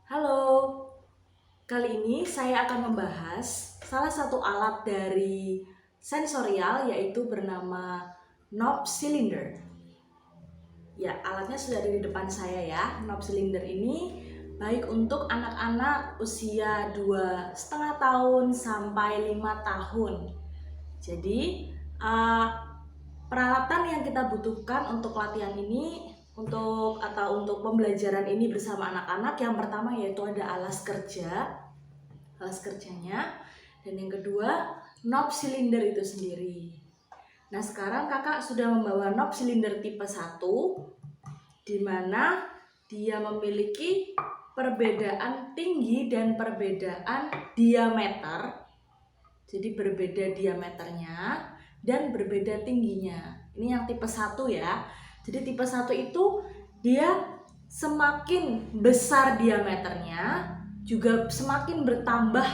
Halo, kali ini saya akan membahas salah satu alat dari sensorial yaitu bernama knob cylinder. Ya, alatnya sudah ada di depan saya ya. Knob cylinder ini baik untuk anak-anak usia 2,5 tahun sampai 5 tahun. Jadi, peralatan yang kita butuhkan untuk latihan ini untuk pembelajaran ini bersama anak-anak, yang pertama yaitu ada alas kerjanya, dan yang kedua knob cylinder itu sendiri. Nah, sekarang kakak sudah membawa knob cylinder tipe 1, di mana dia memiliki perbedaan tinggi dan perbedaan diameter. Jadi berbeda diameternya dan berbeda tingginya. Ini yang tipe 1 ya. Jadi tipe 1 itu dia semakin besar diameternya, juga semakin bertambah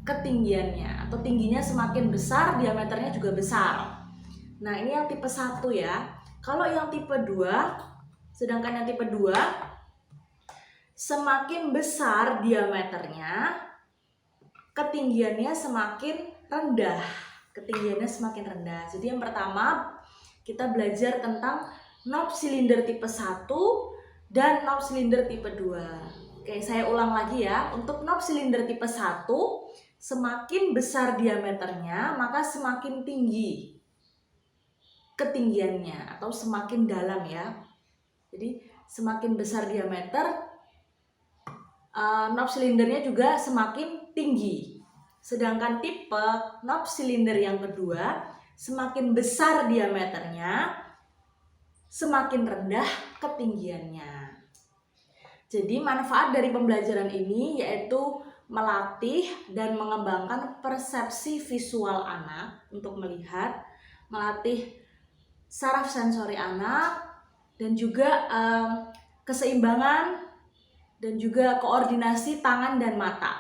ketinggiannya, atau tingginya semakin besar, diameternya juga besar. Nah, ini yang tipe 1 ya. Kalau yang tipe 2, sedangkan yang tipe 2 semakin besar diameternya, ketinggiannya semakin rendah. Jadi yang pertama kita belajar tentang knob cylinder tipe 1 dan knob cylinder tipe 2. Oke, saya ulang lagi ya. Untuk knob cylinder tipe 1, semakin besar diameternya, maka semakin tinggi ketinggiannya atau semakin dalam ya. Jadi semakin besar diameter, knob cylindernya juga semakin tinggi. Sedangkan tipe knob cylinder yang kedua, semakin besar diameternya, semakin rendah ketinggiannya. Jadi manfaat dari pembelajaran ini yaitu melatih dan mengembangkan persepsi visual anak untuk melihat, melatih saraf sensori anak, dan juga keseimbangan dan juga koordinasi tangan dan mata.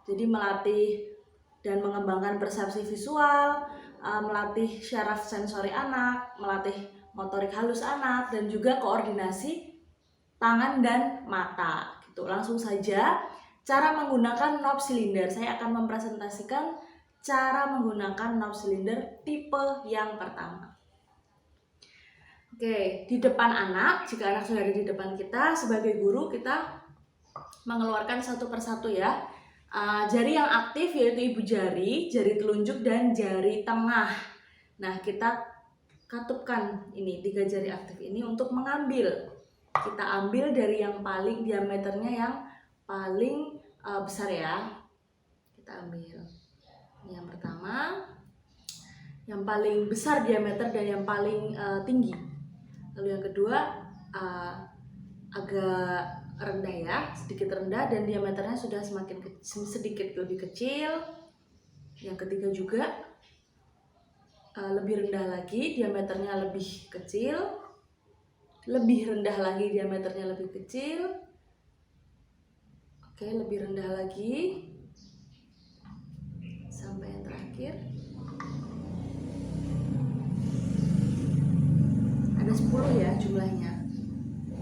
Jadi melatih dan mengembangkan persepsi visual, melatih saraf sensori anak, melatih motorik halus anak, dan juga koordinasi tangan dan mata. Gitu. Langsung saja cara menggunakan knob cylinder. Saya akan mempresentasikan cara menggunakan knob cylinder tipe yang pertama. Oke, di depan anak, jika anak sudah ada di depan kita, sebagai guru kita mengeluarkan satu persatu ya. Jari yang aktif yaitu ibu jari, jari telunjuk, dan jari tengah. Nah, kita katupkan ini 3 jari aktif ini untuk mengambil. Kita ambil dari yang paling diameternya yang paling besar ya. Kita ambil ini yang pertama, yang paling besar diameter dan yang paling tinggi. Lalu yang kedua agak rendah ya, sedikit rendah dan diameternya sudah sedikit lebih kecil. Yang ketiga juga lebih rendah lagi, diameternya lebih kecil. Lebih rendah lagi, diameternya lebih kecil. Oke, lebih rendah lagi sampai yang terakhir. Ada 10 ya jumlahnya.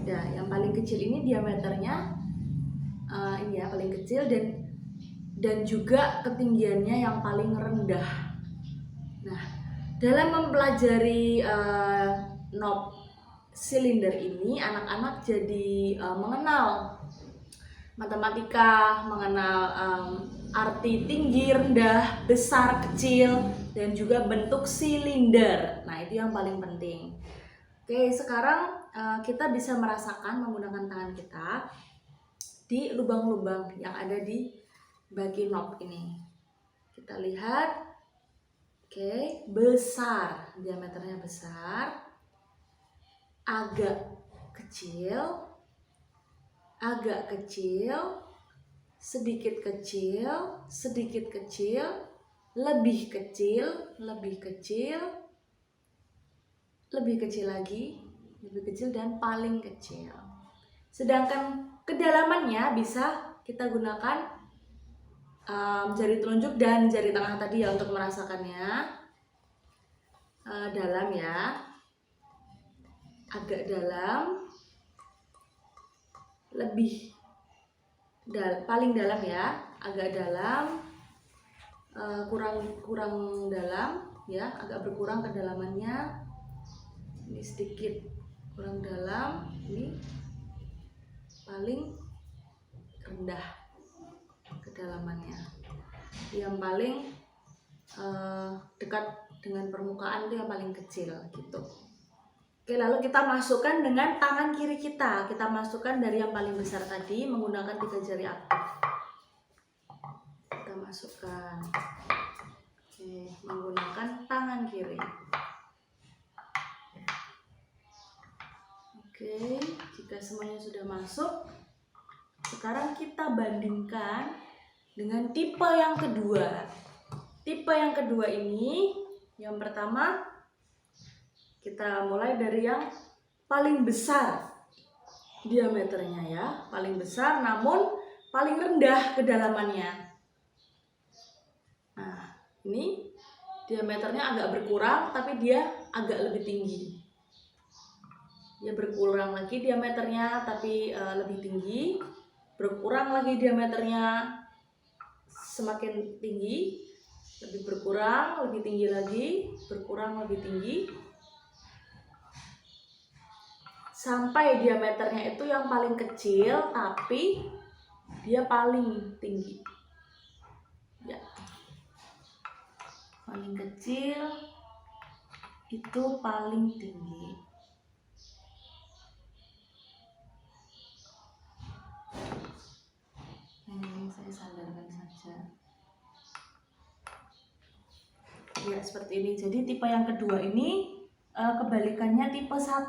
Nah, yang paling kecil ini diameternya ini ya paling kecil, dan juga ketinggiannya yang paling rendah. Nah, dalam mempelajari knob cylinder ini, anak-anak jadi mengenal matematika, mengenal arti tinggi, rendah, besar, kecil, dan juga bentuk silinder. Nah, itu yang paling penting. Oke, sekarang kita bisa merasakan menggunakan tangan kita di lubang-lubang yang ada di bagi knob ini. Kita lihat, oke, besar, diameternya besar, agak kecil, sedikit kecil, sedikit kecil, lebih kecil, lebih kecil, lebih kecil lagi, lebih kecil, dan paling kecil. Sedangkan kedalamannya bisa kita gunakan jari telunjuk dan jari tengah tadi ya untuk merasakannya. Dalam ya, agak dalam, lebih paling dalam ya, agak dalam, kurang dalam ya, agak berkurang kedalamannya. Ini sedikit kurang dalam, ini paling rendah kedalamannya. Yang paling dekat dengan permukaan itu yang paling kecil gitu. Oke, lalu kita masukkan dengan tangan kiri kita. Kita masukkan dari yang paling besar tadi menggunakan 3 jari aktif. Kita masukkan. Oke, menggunakan tangan kiri. Oke, jika semuanya sudah masuk, sekarang kita bandingkan dengan tipe yang kedua. Tipe yang kedua ini, yang pertama kita mulai dari yang paling besar diameternya ya, paling besar namun paling rendah kedalamannya. Nah, ini diameternya agak berkurang tapi dia agak lebih tinggi. Dia berkurang lagi diameternya tapi lebih tinggi, berkurang lagi diameternya semakin tinggi, lebih berkurang, lebih tinggi lagi, berkurang lebih tinggi, sampai diameternya itu yang paling kecil tapi dia paling tinggi ya, paling kecil itu paling tinggi. Ini saya sandarkan saja ya, seperti ini. Jadi tipe yang kedua ini kebalikannya tipe 1.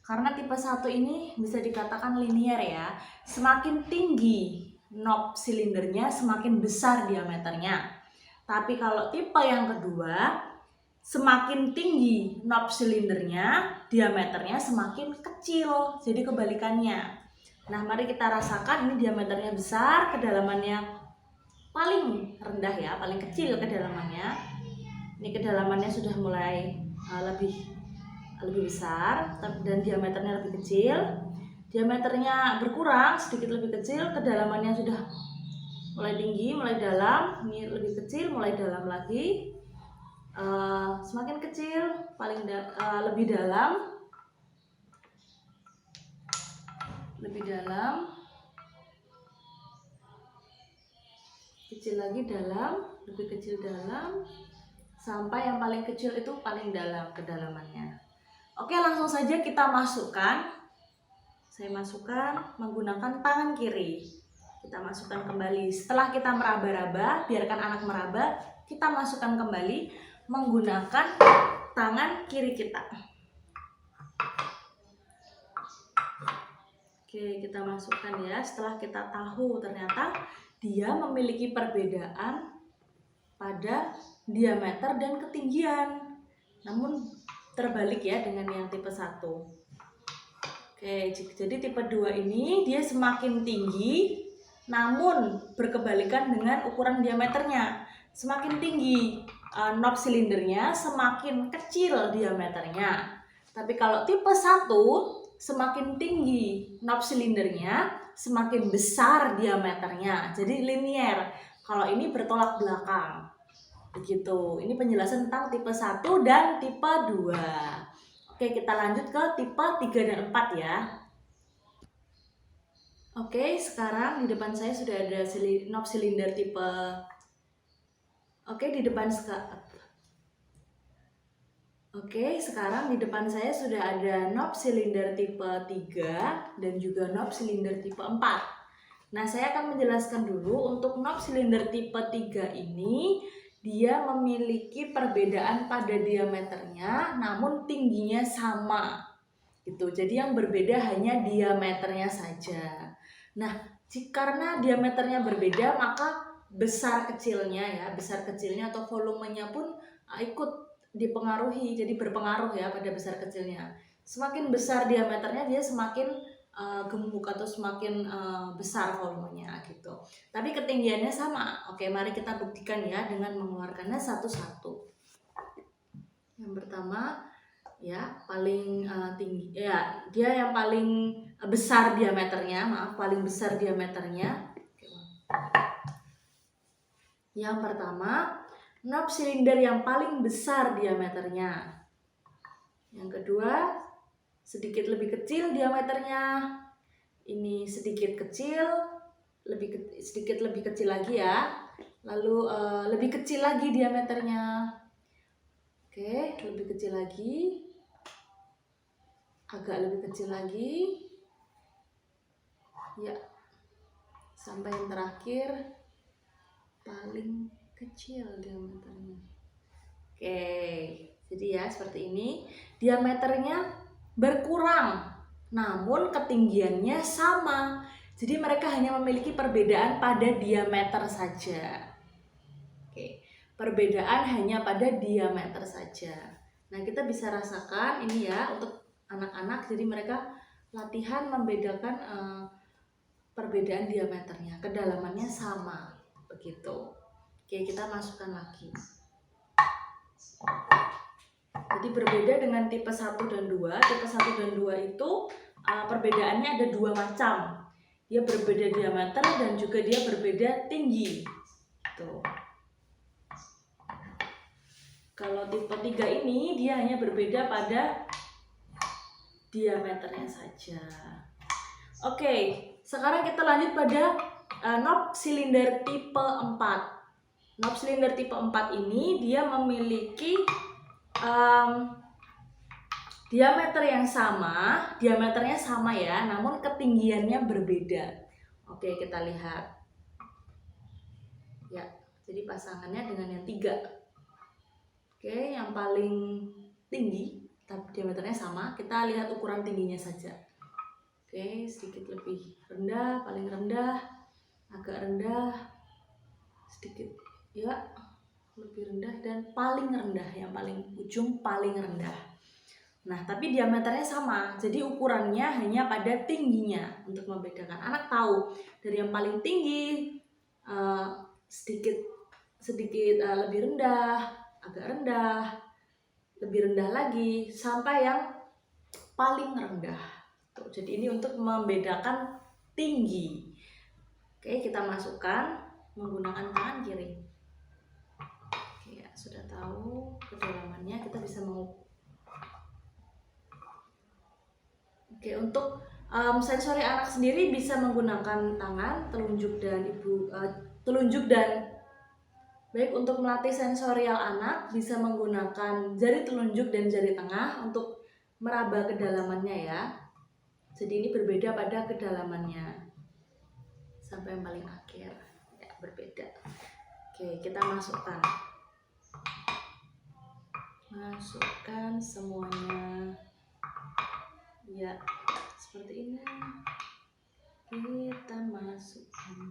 Karena tipe 1 ini bisa dikatakan linear ya. Semakin tinggi knob silindernya, semakin besar diameternya. Tapi kalau tipe yang kedua, semakin tinggi knob silindernya, diameternya semakin kecil. Jadi kebalikannya. Nah, mari kita rasakan. Ini diameternya besar, kedalamannya paling rendah ya, paling kecil kedalamannya. Ini kedalamannya sudah mulai lebih besar dan diameternya lebih kecil. Diameternya berkurang, sedikit lebih kecil, kedalamannya sudah mulai tinggi, mulai dalam. Ini lebih kecil, mulai dalam lagi. Semakin kecil, lebih dalam, kecil lagi, dalam, lebih kecil, dalam, sampai yang paling kecil itu paling dalam kedalamannya. Oke, langsung saja kita masukkan. Saya masukkan menggunakan tangan kiri. Kita masukkan kembali. Setelah kita meraba-raba, biarkan anak meraba, kita masukkan kembali menggunakan tangan kiri kita. Oke, kita masukkan ya. Setelah kita tahu ternyata dia memiliki perbedaan pada diameter dan ketinggian. Namun terbalik ya dengan yang tipe 1. Oke, jadi tipe 2 ini dia semakin tinggi namun berkebalikan dengan ukuran diameternya. Semakin tinggi knob silindernya, semakin kecil diameternya. Tapi kalau tipe 1, semakin tinggi knob silindernya, semakin besar diameternya. Jadi linear. Kalau ini bertolak belakang. Begitu. Ini penjelasan tentang tipe 1 dan tipe 2. Oke, kita lanjut ke tipe 3 dan 4 ya. Oke, sekarang di depan saya sudah ada knob silinder tipe. Oke, sekarang di depan saya sudah ada knob silinder tipe 3 dan juga knob silinder tipe 4. Nah, saya akan menjelaskan dulu untuk knob silinder tipe 3 ini. Dia memiliki perbedaan pada diameternya, namun tingginya sama. Gitu. Jadi yang berbeda hanya diameternya saja. Nah, karena diameternya berbeda, maka besar kecilnya atau volumenya pun ikut dipengaruhi. Jadi berpengaruh ya pada besar kecilnya. Semakin besar diameternya, dia semakin gemuk atau semakin besar volumenya gitu. Tapi ketinggiannya sama. Oke, mari kita buktikan ya dengan mengeluarkannya satu-satu. Yang pertama, ya, paling tinggi ya, dia yang paling besar diameternya, paling besar diameternya. Yang pertama, knob silinder yang paling besar diameternya. Yang kedua, sedikit lebih kecil diameternya. Ini sedikit kecil, sedikit lebih kecil lagi ya. Lalu lebih kecil lagi diameternya. Oke, lebih kecil lagi. Agak lebih kecil lagi. Ya. Sampai yang terakhir paling kecil diameternya. Oke, jadi ya seperti ini. Diameternya berkurang, namun ketinggiannya sama. Jadi mereka hanya memiliki perbedaan pada diameter saja. Oke, perbedaan hanya pada diameter saja. Nah, kita bisa rasakan ini ya untuk anak-anak. Jadi mereka latihan membedakan perbedaan diameternya, kedalamannya sama, begitu. Oke, kita masukkan lagi. Jadi berbeda dengan tipe 1 dan 2. Tipe 1 dan 2 itu perbedaannya ada 2 macam. Dia berbeda diameter dan juga dia berbeda tinggi. Tuh. Kalau tipe 3 ini dia hanya berbeda pada diameternya saja. Oke, sekarang kita lanjut pada knob silinder tipe 4. Knob silinder tipe 4 ini dia memiliki diameternya sama ya, namun ketinggiannya berbeda. Oke, kita lihat. Ya, jadi pasangannya dengan yang 3. Oke, yang paling tinggi, tapi diameternya sama. Kita lihat ukuran tingginya saja. Oke, sedikit lebih rendah, paling rendah, agak rendah, sedikit ya, lebih rendah dan paling rendah, yang paling ujung paling rendah. Nah, tapi diameternya sama, jadi ukurannya hanya pada tingginya untuk membedakan. Anak tahu dari yang paling tinggi sedikit lebih rendah, agak rendah, lebih rendah lagi, sampai yang paling rendah. Tuh, jadi ini untuk membedakan tinggi. Oke, kita masukkan menggunakan tangan kiri. Oke, ya, sudah tahu kedalamannya, kita bisa mengukur. Oke, untuk sensori anak sendiri bisa menggunakan tangan, telunjuk dan baik, untuk melatih sensorial anak bisa menggunakan jari telunjuk dan jari tengah untuk meraba kedalamannya ya. Jadi ini berbeda pada kedalamannya. Sampai yang paling akhir ya, berbeda. Oke, kita masukkan semuanya ya, seperti ini. Kita masukkan.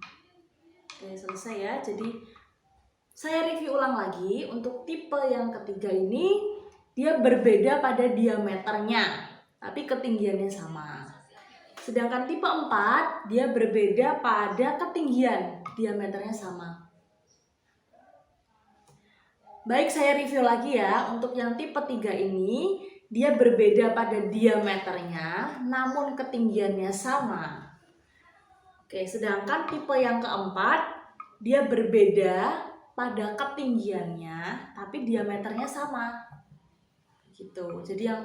Oke, selesai ya. Jadi saya review ulang lagi. Untuk tipe yang ketiga ini dia berbeda pada diameternya, tapi ketinggiannya sama. Sedangkan tipe 4 dia berbeda pada ketinggian, diameternya sama. Baik, saya review lagi ya. Untuk yang tipe 3 ini dia berbeda pada diameternya, namun ketinggiannya sama. Oke, sedangkan tipe yang keempat dia berbeda pada ketinggiannya, tapi diameternya sama. Gitu. Jadi yang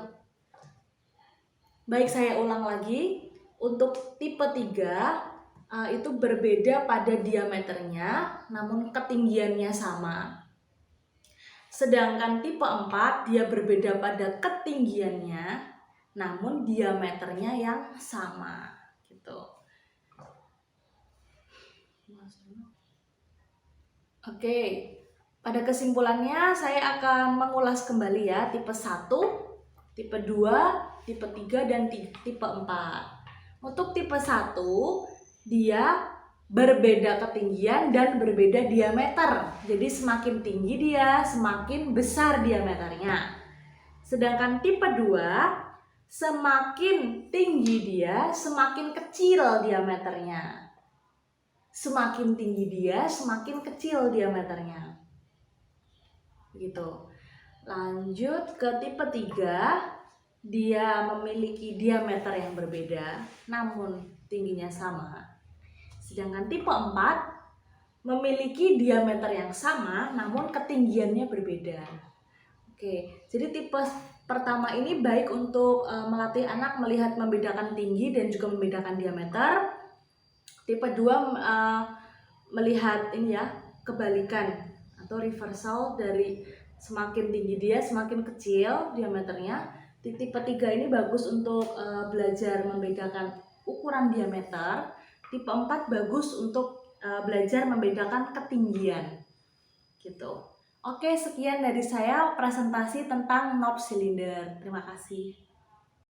baik, saya ulang lagi. Untuk tipe 3 itu berbeda pada diameternya, namun ketinggiannya sama. Sedangkan tipe 4 dia berbeda pada ketinggiannya, namun diameternya yang sama. Gitu. Oke, pada kesimpulannya saya akan mengulas kembali ya tipe 1, tipe 2, tipe 3, dan tipe 4. Untuk tipe 1, dia berbeda ketinggian dan berbeda diameter. Jadi semakin tinggi dia, semakin besar diameternya. Sedangkan tipe 2, semakin tinggi dia, semakin kecil diameternya. Semakin tinggi dia, semakin kecil diameternya. Gitu. Lanjut ke tipe 3. dia memiliki diameter yang berbeda namun tingginya sama. Sedangkan tipe 4 memiliki diameter yang sama namun ketinggiannya berbeda. Oke, jadi tipe pertama ini baik untuk melatih anak melihat membedakan tinggi dan juga membedakan diameter. Tipe 2 melihat ini ya, kebalikan atau reversal dari semakin tinggi dia semakin kecil diameternya. Tipe 3 ini bagus untuk belajar membedakan ukuran diameter. Tipe 4 bagus untuk belajar membedakan ketinggian gitu. Oke, sekian dari saya presentasi tentang knob silinder. Terima kasih.